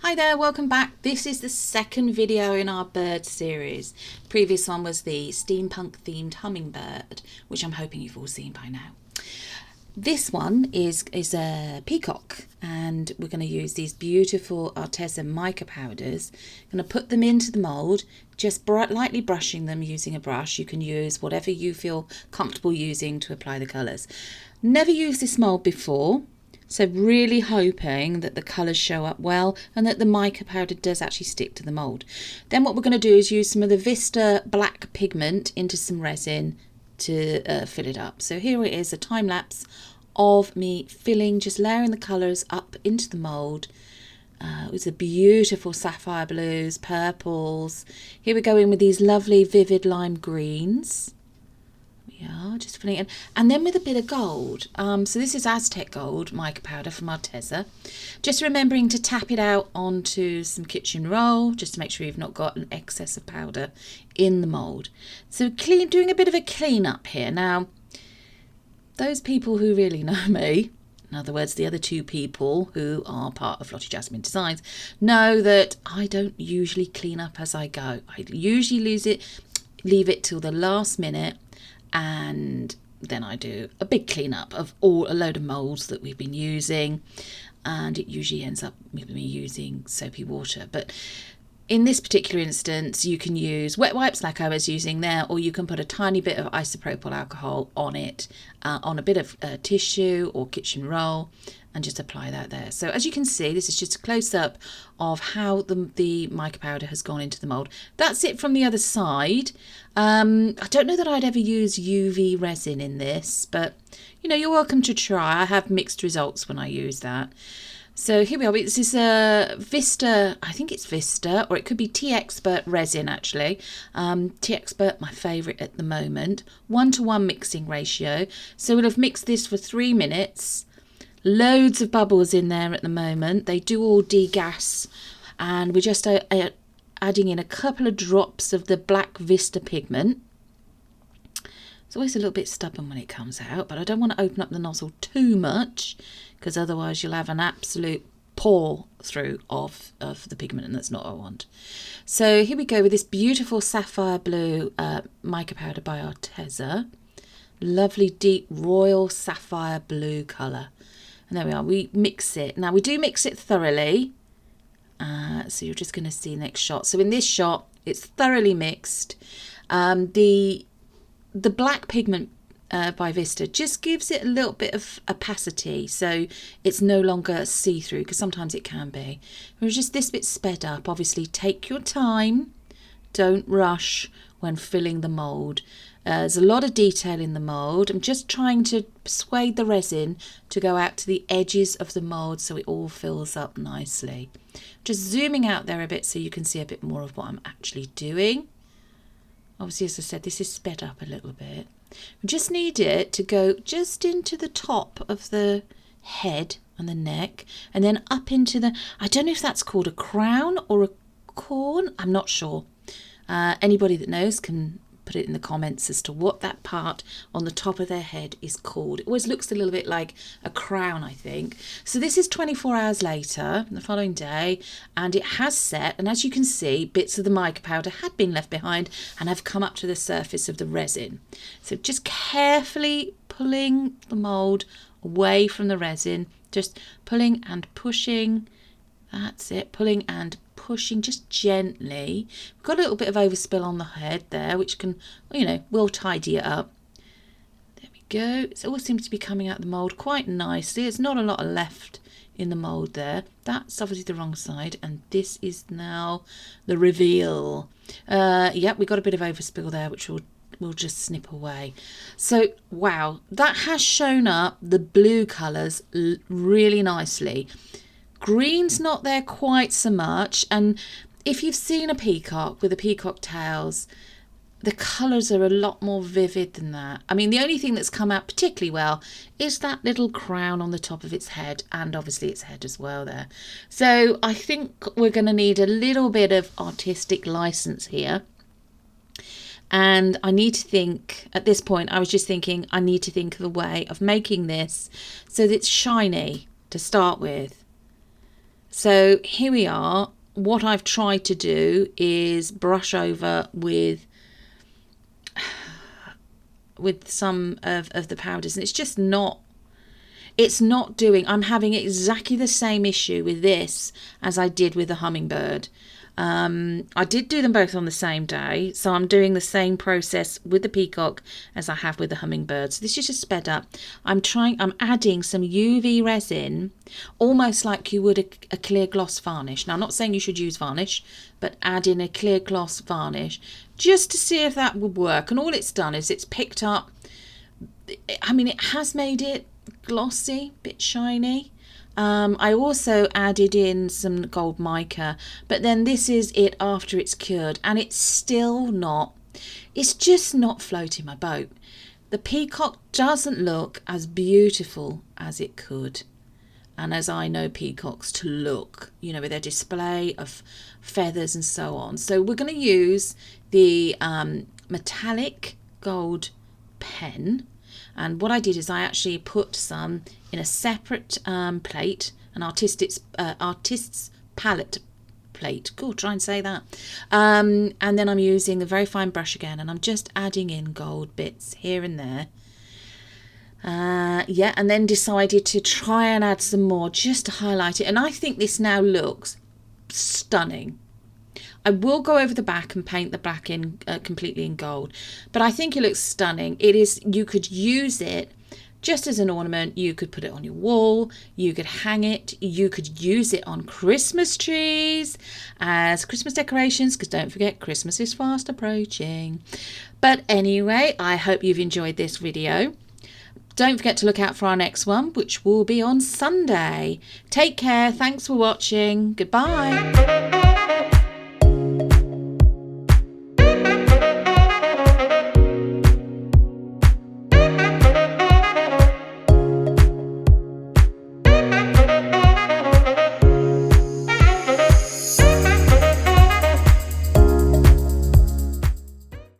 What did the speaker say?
Hi there, welcome back. This is the second video in our bird series. The previous one was the steampunk themed hummingbird, which I'm hoping you've all seen by now. This one is a peacock, and we're going to use these beautiful Arteza mica powders. I'm going to put them into the mould, just lightly brushing them using a brush. You can use whatever you feel comfortable using to apply the colours. Never used this mould before. So really hoping that the colours show up well and that the mica powder does actually stick to the mould. Then what we're going to do is use some of the Vista black pigment into some resin to fill it up. So here it is, a time lapse of me filling, just layering the colours up into the mould. It was a beautiful sapphire blues, purples. Here we go in with these lovely vivid lime greens. Yeah, just filling it in. And then with a bit of gold. So this is Aztec gold mica powder from Arteza. Just remembering to tap it out onto some kitchen roll, just to make sure you've not got an excess of powder in the mould. So doing a bit of a clean up here. Now, those people who really know me, in other words, the other two people who are part of Lottie Jasmine Designs, know that I don't usually clean up as I go. I usually leave it till the last minute. And then I do a big cleanup of a load of moulds that we've been using, and it usually ends up with me using soapy water. But in this particular instance, you can use wet wipes like I was using there, or you can put a tiny bit of isopropyl alcohol on it, on a bit of tissue or kitchen roll, and just apply that there. So as you can see, this is just a close-up of how the mica powder has gone into the mould. That's it from the other side. I don't know that I'd ever use UV resin in this, but you know, you're welcome to try. I have mixed results when I use that. So here we are. This is a Vista, I think it's Vista, or it could be Tea Expert resin actually. Tea Expert, my favourite at the moment. 1-to-1 mixing ratio. So we'll have mixed this for 3 minutes. Loads of bubbles in there at the moment. They do all degas, and we're just adding in a couple of drops of the black Vista pigment. It's always a little bit stubborn when it comes out, but I don't want to open up the nozzle too much, because otherwise you'll have an absolute pour through of the pigment, and that's not what I want. So here we go with this beautiful sapphire blue mica powder by Arteza. Lovely deep royal sapphire blue colour. And there we are, we mix it. Now we do mix it thoroughly. So you're just going to see next shot. So in this shot, it's thoroughly mixed. The black pigment by Vista just gives it a little bit of opacity. So it's no longer see-through, because sometimes it can be. Whereas just this bit sped up. Obviously take your time. Don't rush when filling the mould. There's a lot of detail in the mould. I'm just trying to persuade the resin to go out to the edges of the mould so it all fills up nicely. Just zooming out there a bit so you can see a bit more of what I'm actually doing. Obviously, as I said, this is sped up a little bit. We just need it to go just into the top of the head and the neck, and then up into the, I don't know if that's called a crown or a corn, I'm not sure. Anybody that knows can put it in the comments as to what that part on the top of their head is called. It always looks a little bit like a crown, I think. So this is 24 hours later, the following day, and it has set, and as you can see, bits of the mica powder had been left behind and have come up to the surface of the resin. So just carefully pulling the mould away from the resin, just pulling and pushing. That's it, pulling and pushing just gently. We've got a little bit of overspill on the head there, which can, you know, will tidy it up. There we go. It all seems to be coming out of the mould quite nicely. There's not a lot left in the mould there. That's obviously the wrong side, and this is now the reveal. Yep, we've got a bit of overspill there, which we'll just snip away. So wow, that has shown up the blue colours really nicely. Green's not there quite so much, and if you've seen a peacock with the peacock tails, the colours are a lot more vivid than that. I mean, the only thing that's come out particularly well is that little crown on the top of its head, and obviously its head as well there. So I think we're going to need a little bit of artistic license here. And I need to think, at this point, I was just thinking, I need to think of a way of making this so that it's shiny to start with. So here we are. What I've tried to do is brush over with some of the powders, and it's just not, it's not doing. I'm having exactly the same issue with this as I did with the hummingbird. I did do them both on the same day, so I'm doing the same process with the peacock as I have with the hummingbird. So this is just sped up. I'm adding some UV resin, almost like you would a clear gloss varnish. Now, I'm not saying you should use varnish, but add in a clear gloss varnish just to see if that would work. And all it's done is it's picked up, I mean, it has made it glossy, bit shiny. I also added in some gold mica, but then this is it after it's cured, and it's still not, it's just not floating my boat. The peacock doesn't look as beautiful as it could, and as I know peacocks to look, you know, with their display of feathers and so on. So we're going to use the metallic gold pen. And what I did is I actually put some in a separate plate, an artist's palette plate. Cool, try and say that. And then I'm using a very fine brush again, and I'm just adding in gold bits here and there. Yeah, and then decided to try and add some more just to highlight it. And I think this now looks stunning. I will go over the back and paint the back in completely in gold, but I think it looks stunning. It is, you could use it just as an ornament. You could put it on your wall, you could hang it, you could use it on Christmas trees as Christmas decorations, because don't forget, Christmas is fast approaching. But anyway, I hope you've enjoyed this video. Don't forget to look out for our next one, which will be on Sunday. Take care. Thanks for watching. Goodbye.